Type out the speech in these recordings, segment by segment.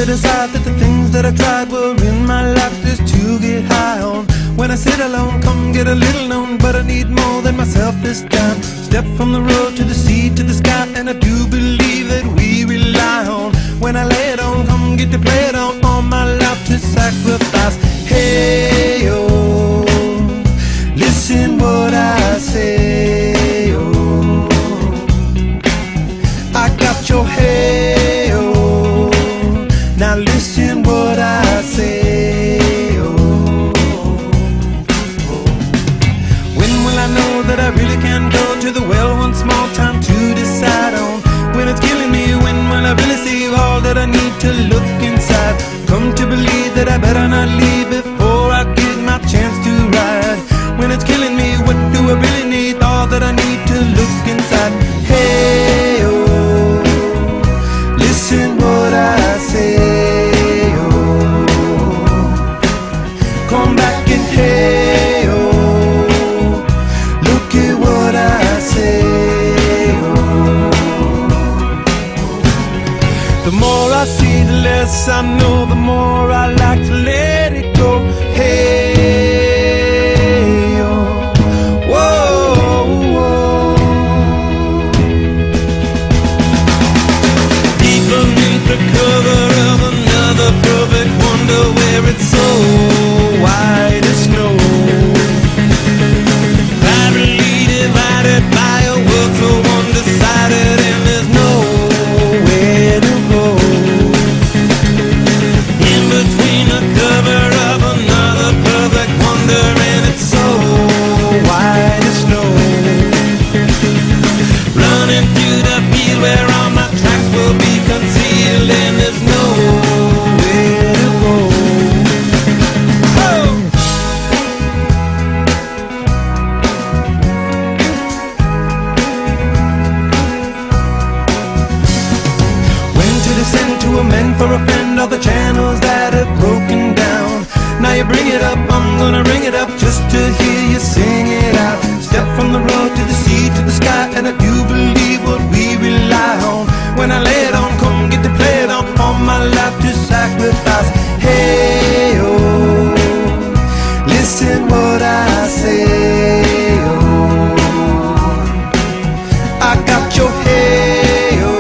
to decide that the things that I tried were in my life just to get high on. When I sit alone, come get a little known, but I need more than myself this time. Step from the road to the sea to the sky, and I do believe that we rely on. When I lay it on, come get to play it on, all my life to sacrifice. Hey, oh, listen what I say, oh, I got your hey, oh, now listen what I say, oh, when will I know that I really can go to the well one small time to decide on? When it's killing me, when will I really see all that I need to look inside? Come to believe that I better not leave before I get my chance to ride. When it's killing me, what do I really need? All that I need to look inside. Hey, oh, listen what I say, oh, come back and hey, oh, look at what I say, oh. The more I see, the less I know, the more I like to let it go. Hey, oh, whoa, whoa. Deep beneath the cover of another perfect wonder, where it's so white as snow, privately divided by a world so undecided, and there's nowhere to go. In between the cover of another perfect wonder, and it's so white as snow, running through the field where all my tracks will be concealed, and there's nowhere to go. Oh! When to descend to amend for a friend all the channels that have broken down. Now you bring it up, I'm gonna ring it up just to hear you sing it out. Step from the road to the sea to the sky, and I do believe what we rely on. When I lay it on, come get to play it on, all my life to sacrifice. Hey, oh, listen what I say, oh, I got your hey, oh,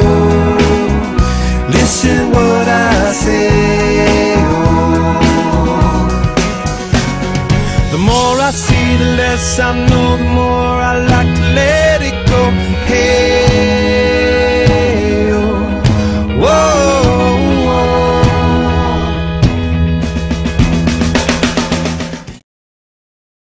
listen what I say, oh. The more I see, the less I know, the more